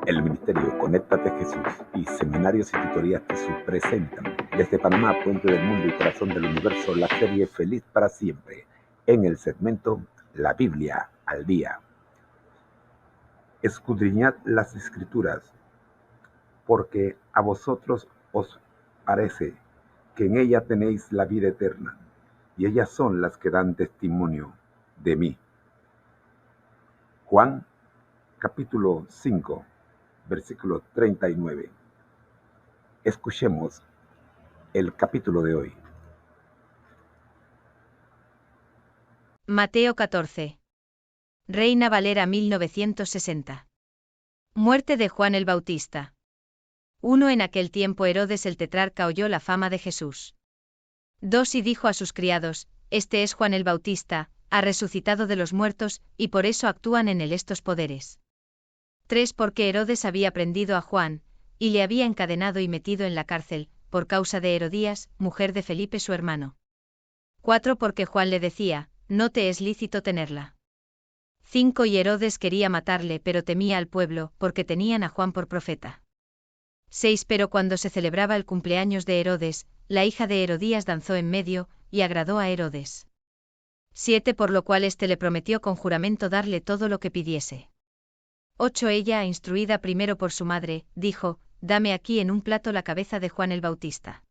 El Ministerio Conéctate Jesús y Seminarios y Tutorías Jesús presentan desde Panamá, Puente del Mundo y Corazón del Universo, la serie Feliz para Siempre, en el segmento La Biblia al Día. Escudriñad las Escrituras, porque a vosotros os parece que en ella tenéis la vida eterna, y ellas son las que dan testimonio de mí. Juan, capítulo 5, versículo 39. Escuchemos el capítulo de hoy. Mateo 14. Reina Valera 1960. Muerte de Juan el Bautista. 1. En aquel tiempo Herodes el tetrarca oyó la fama de Jesús. 2. Y dijo a sus criados: Este es Juan el Bautista, ha resucitado de los muertos, y por eso actúan en él estos poderes. 3. Porque Herodes había prendido a Juan, y le había encadenado y metido en la cárcel, por causa de Herodías, mujer de Felipe su hermano. 4. Porque Juan le decía: No te es lícito tenerla. 5. Y Herodes quería matarle, pero temía al pueblo, porque tenían a Juan por profeta. 6. Pero cuando se celebraba el cumpleaños de Herodes, la hija de Herodías danzó en medio, y agradó a Herodes. 7. Por lo cual éste le prometió con juramento darle todo lo que pidiese. 8. Ella, instruida primero por su madre, dijo: Dame aquí en un plato la cabeza de Juan el Bautista.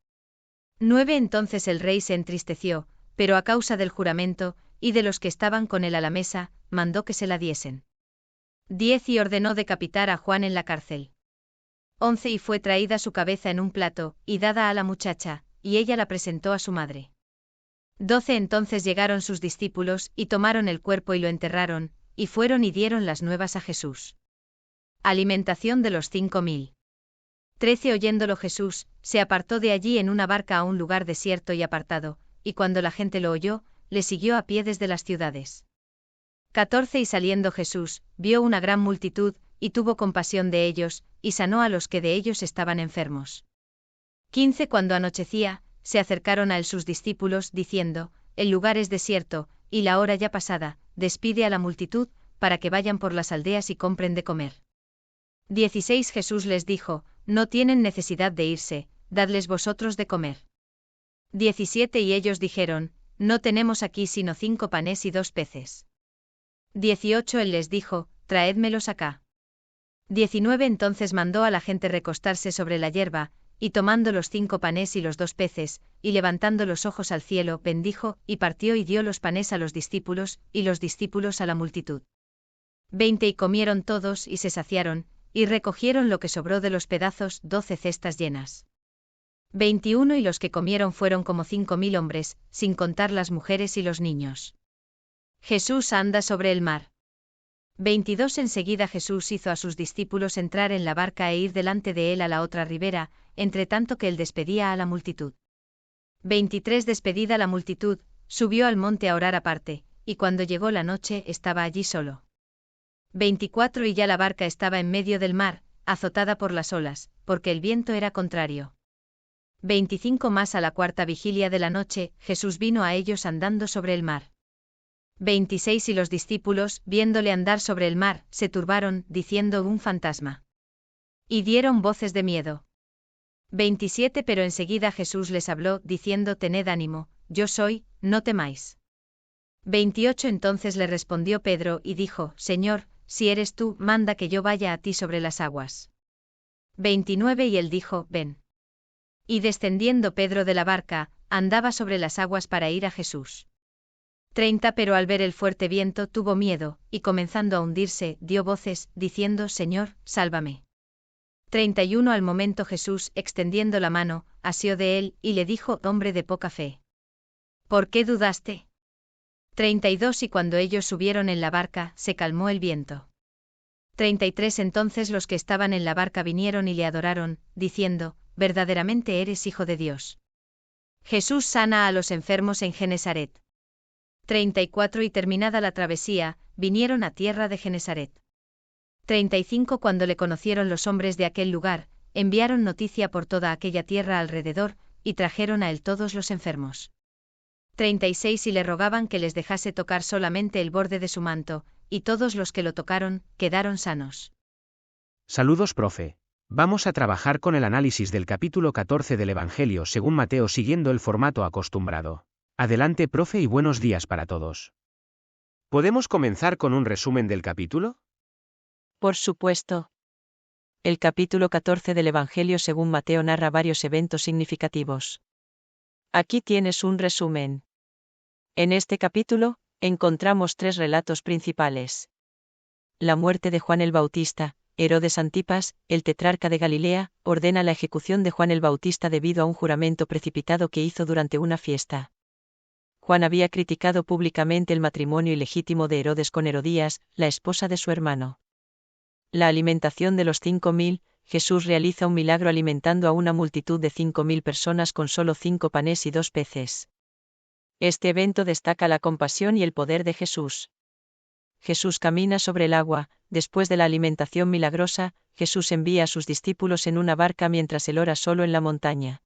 9. Entonces el rey se entristeció, pero a causa del juramento, y de los que estaban con él a la mesa, mandó que se la diesen. 10. Y ordenó decapitar a Juan en la cárcel. 11. Y fue traída su cabeza en un plato, y dada a la muchacha, y ella la presentó a su madre. 12. Entonces llegaron sus discípulos, y tomaron el cuerpo y lo enterraron, y fueron y dieron las nuevas a Jesús. Alimentación de los 5.000. 13. Oyéndolo Jesús, se apartó de allí en una barca a un lugar desierto y apartado, y cuando la gente lo oyó, le siguió a pie desde las ciudades. 14. Y saliendo Jesús, vio una gran multitud, y tuvo compasión de ellos, y sanó a los que de ellos estaban enfermos. 15. Cuando anochecía, se acercaron a él sus discípulos, diciendo: El lugar es desierto, y la hora ya pasada, despide a la multitud, para que vayan por las aldeas y compren de comer. 16. Jesús les dijo: No tienen necesidad de irse, dadles vosotros de comer. 17. Y ellos dijeron: No tenemos aquí sino 5 panes y 2 peces. 18. Él les dijo: Traédmelos acá. 19. Entonces mandó a la gente recostarse sobre la hierba, y tomando los 5 panes y los 2 peces, y levantando los ojos al cielo, bendijo, y partió y dio los panes a los discípulos, y los discípulos a la multitud. 20. Y comieron todos y se saciaron, y recogieron lo que sobró de los pedazos, 12 cestas llenas. 21. Y los que comieron fueron como 5.000 hombres, sin contar las mujeres y los niños. Jesús anda sobre el mar. 22. Enseguida Jesús hizo a sus discípulos entrar en la barca e ir delante de él a la otra ribera, entre tanto que él despedía a la multitud. 23. Despedida la multitud, subió al monte a orar aparte, y cuando llegó la noche estaba allí solo. 24. Y ya la barca estaba en medio del mar, azotada por las olas, porque el viento era contrario. 25. Más a la cuarta vigilia de la noche, Jesús vino a ellos andando sobre el mar. 26. Y los discípulos, viéndole andar sobre el mar, se turbaron, diciendo: Un fantasma. Y dieron voces de miedo. 27. Pero enseguida Jesús les habló, diciendo: Tened ánimo, yo soy, no temáis. 28. Entonces le respondió Pedro, y dijo: Señor, si eres tú, manda que yo vaya a ti sobre las aguas. 29. Y él dijo: Ven. Y descendiendo Pedro de la barca, andaba sobre las aguas para ir a Jesús. 30. Pero al ver el fuerte viento tuvo miedo, y comenzando a hundirse, dio voces, diciendo: Señor, sálvame. 31. Al momento Jesús, extendiendo la mano, asió de él, y le dijo: Hombre de poca fe, ¿por qué dudaste? 32. Y cuando ellos subieron en la barca, se calmó el viento. 33. Entonces los que estaban en la barca vinieron y le adoraron, diciendo: Verdaderamente eres Hijo de Dios. Jesús sana a los enfermos en Genesaret. 34. Y terminada la travesía, vinieron a tierra de Genesaret. 35. Cuando le conocieron los hombres de aquel lugar, enviaron noticia por toda aquella tierra alrededor, y trajeron a él todos los enfermos. 36. Y le rogaban que les dejase tocar solamente el borde de su manto, y todos los que lo tocaron, quedaron sanos. Saludos, profe. Vamos a trabajar con el análisis del capítulo 14 del Evangelio según Mateo siguiendo el formato acostumbrado. Adelante, profe, y buenos días para todos. ¿Podemos comenzar con un resumen del capítulo? Por supuesto. El capítulo 14 del Evangelio según Mateo narra varios eventos significativos. Aquí tienes un resumen. En este capítulo, encontramos tres relatos principales. La muerte de Juan el Bautista. Herodes Antipas, el tetrarca de Galilea, ordena la ejecución de Juan el Bautista debido a un juramento precipitado que hizo durante una fiesta. Juan había criticado públicamente el matrimonio ilegítimo de Herodes con Herodías, la esposa de su hermano. La alimentación de los 5.000, Jesús realiza un milagro alimentando a una multitud de 5.000 personas con solo 5 panes y 2 peces. Este evento destaca la compasión y el poder de Jesús. Jesús camina sobre el agua. Después de la alimentación milagrosa, Jesús envía a sus discípulos en una barca mientras él ora solo en la montaña.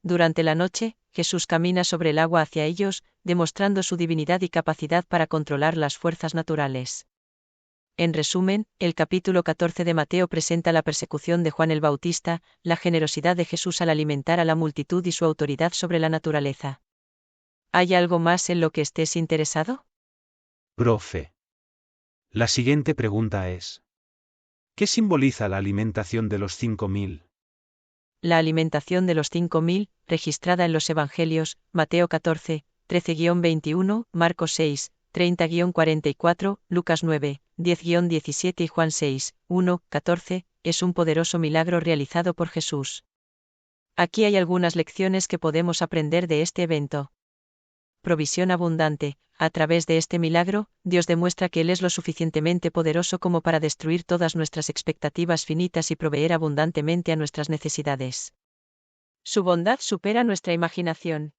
Durante la noche, Jesús camina sobre el agua hacia ellos, demostrando su divinidad y capacidad para controlar las fuerzas naturales. En resumen, el capítulo 14 de Mateo presenta la persecución de Juan el Bautista, la generosidad de Jesús al alimentar a la multitud y su autoridad sobre la naturaleza. ¿Hay algo más en lo que estés interesado? Profe. La siguiente pregunta es: ¿qué simboliza la alimentación de los 5.000? La alimentación de los 5.000, registrada en los Evangelios, Mateo 14, 13-21, Marcos 6, 30-44, Lucas 9, 10-17 y Juan 6, 1, 14, es un poderoso milagro realizado por Jesús. Aquí hay algunas lecciones que podemos aprender de este evento. Provisión abundante. A través de este milagro, Dios demuestra que Él es lo suficientemente poderoso como para destruir todas nuestras expectativas finitas y proveer abundantemente a nuestras necesidades. Su bondad supera nuestra imaginación.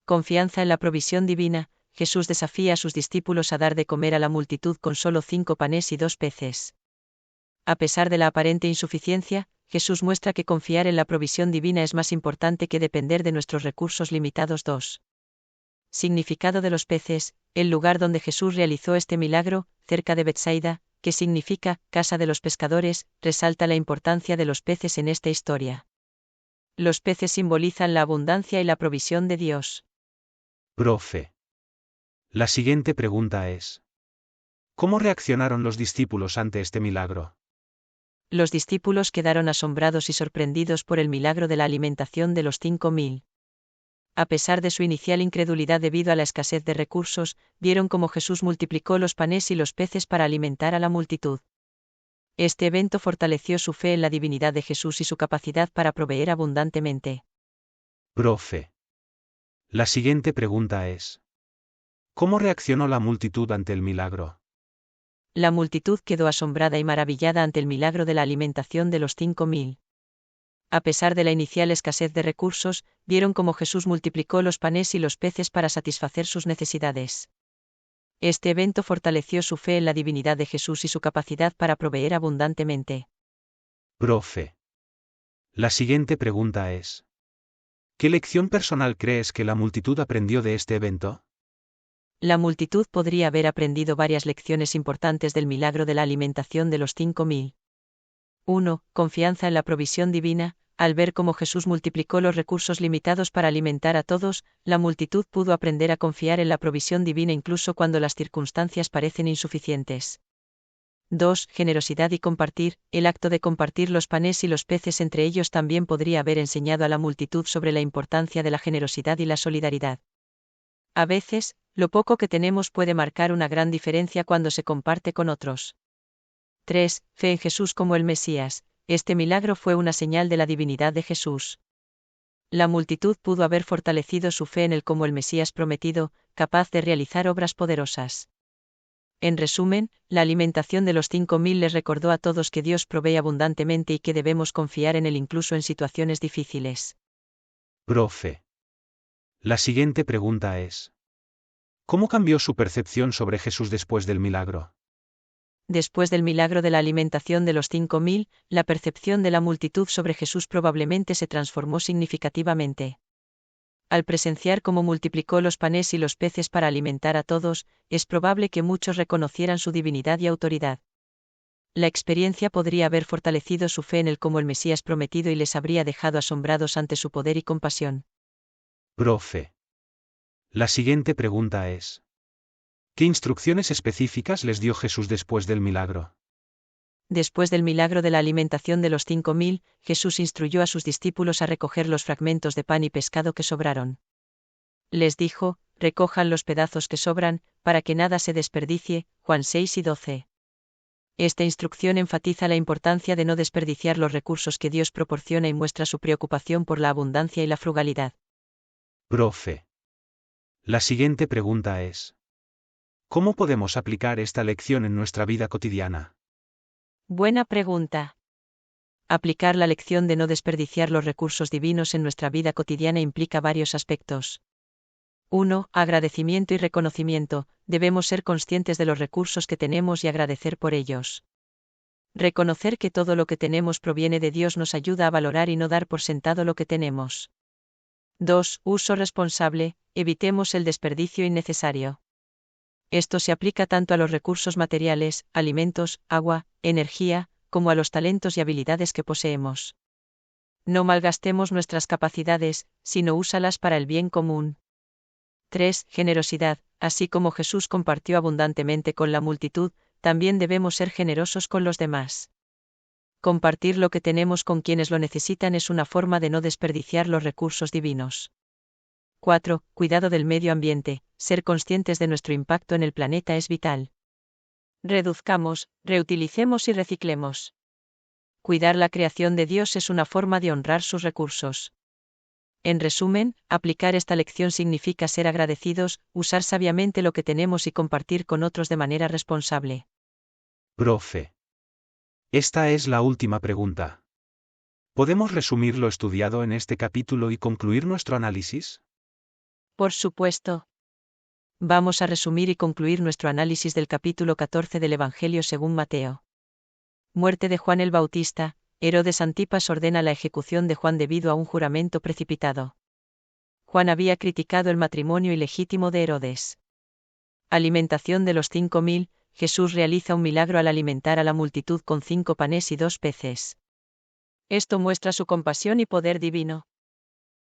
Confianza en la provisión divina. Jesús desafía a sus discípulos a dar de comer a la multitud con solo 5 panes y 2 peces. A pesar de la aparente insuficiencia, Jesús muestra que confiar en la provisión divina es más importante que depender de nuestros recursos limitados. 2. Significado de los peces. El lugar donde Jesús realizó este milagro, cerca de Betsaida, que significa casa de los pescadores, resalta la importancia de los peces en esta historia. Los peces simbolizan la abundancia y la provisión de Dios. Profe. La siguiente pregunta es: ¿cómo reaccionaron los discípulos ante este milagro? Los discípulos quedaron asombrados y sorprendidos por el milagro de la alimentación de los 5.000. A pesar de su inicial incredulidad debido a la escasez de recursos, vieron cómo Jesús multiplicó los panes y los peces para alimentar a la multitud. Este evento fortaleció su fe en la divinidad de Jesús y su capacidad para proveer abundantemente. Profe. La siguiente pregunta es: ¿cómo reaccionó la multitud ante el milagro? La multitud quedó asombrada y maravillada ante el milagro de la alimentación de los 5.000. A pesar de la inicial escasez de recursos, vieron cómo Jesús multiplicó los panes y los peces para satisfacer sus necesidades. Este evento fortaleció su fe en la divinidad de Jesús y su capacidad para proveer abundantemente. Profe. La siguiente pregunta es: ¿qué lección personal crees que la multitud aprendió de este evento? La multitud podría haber aprendido varias lecciones importantes del milagro de la alimentación de los 5.000. 1. Confianza en la provisión divina. Al ver cómo Jesús multiplicó los recursos limitados para alimentar a todos, la multitud pudo aprender a confiar en la provisión divina incluso cuando las circunstancias parecen insuficientes. 2. Generosidad y compartir. El acto de compartir los panes y los peces entre ellos también podría haber enseñado a la multitud sobre la importancia de la generosidad y la solidaridad. A veces, lo poco que tenemos puede marcar una gran diferencia cuando se comparte con otros. 3. Fe en Jesús como el Mesías. Este milagro fue una señal de la divinidad de Jesús. La multitud pudo haber fortalecido su fe en él como el Mesías prometido, capaz de realizar obras poderosas. En resumen, la alimentación de los 5.000 les recordó a todos que Dios provee abundantemente y que debemos confiar en él incluso en situaciones difíciles. Profe. La siguiente pregunta es: ¿cómo cambió su percepción sobre Jesús después del milagro? Después del milagro de la alimentación de los 5.000, la percepción de la multitud sobre Jesús probablemente se transformó significativamente. Al presenciar cómo multiplicó los panes y los peces para alimentar a todos, es probable que muchos reconocieran su divinidad y autoridad. La experiencia podría haber fortalecido su fe en él como el Mesías prometido y les habría dejado asombrados ante su poder y compasión. Profe. La siguiente pregunta es: ¿qué instrucciones específicas les dio Jesús después del milagro? Después del milagro de la alimentación de los 5.000, Jesús instruyó a sus discípulos a recoger los fragmentos de pan y pescado que sobraron. Les dijo: recojan los pedazos que sobran, para que nada se desperdicie. Juan 6 y 12. Esta instrucción enfatiza la importancia de no desperdiciar los recursos que Dios proporciona y muestra su preocupación por la abundancia y la frugalidad. Profe. La siguiente pregunta es: ¿cómo podemos aplicar esta lección en nuestra vida cotidiana? Buena pregunta. Aplicar la lección de no desperdiciar los recursos divinos en nuestra vida cotidiana implica varios aspectos. 1. Agradecimiento y reconocimiento. Debemos ser conscientes de los recursos que tenemos y agradecer por ellos. Reconocer que todo lo que tenemos proviene de Dios nos ayuda a valorar y no dar por sentado lo que tenemos. 2. Uso responsable. Evitemos el desperdicio innecesario. Esto se aplica tanto a los recursos materiales, alimentos, agua, energía, como a los talentos y habilidades que poseemos. No malgastemos nuestras capacidades, sino úsalas para el bien común. 3. Generosidad. Así como Jesús compartió abundantemente con la multitud, también debemos ser generosos con los demás. Compartir lo que tenemos con quienes lo necesitan es una forma de no desperdiciar los recursos divinos. 4. Cuidado del medio ambiente. Ser conscientes de nuestro impacto en el planeta es vital. Reduzcamos, reutilicemos y reciclemos. Cuidar la creación de Dios es una forma de honrar sus recursos. En resumen, aplicar esta lección significa ser agradecidos, usar sabiamente lo que tenemos y compartir con otros de manera responsable. Profe. Esta es la última pregunta. ¿Podemos resumir lo estudiado en este capítulo y concluir nuestro análisis? Por supuesto. Vamos a resumir y concluir nuestro análisis del capítulo 14 del Evangelio según Mateo. Muerte de Juan el Bautista. Herodes Antipas ordena la ejecución de Juan debido a un juramento precipitado. Juan había criticado el matrimonio ilegítimo de Herodes. Alimentación de los 5.000. Jesús realiza un milagro al alimentar a la multitud con 5 panes y 2 peces. Esto muestra su compasión y poder divino.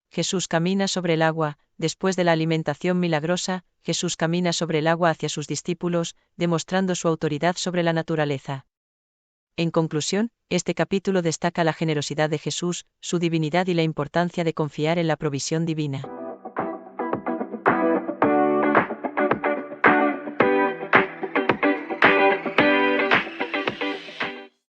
Jesús camina sobre el agua. Después de la alimentación milagrosa, Jesús camina sobre el agua hacia sus discípulos, demostrando su autoridad sobre la naturaleza. En conclusión, este capítulo destaca la generosidad de Jesús, su divinidad y la importancia de confiar en la provisión divina.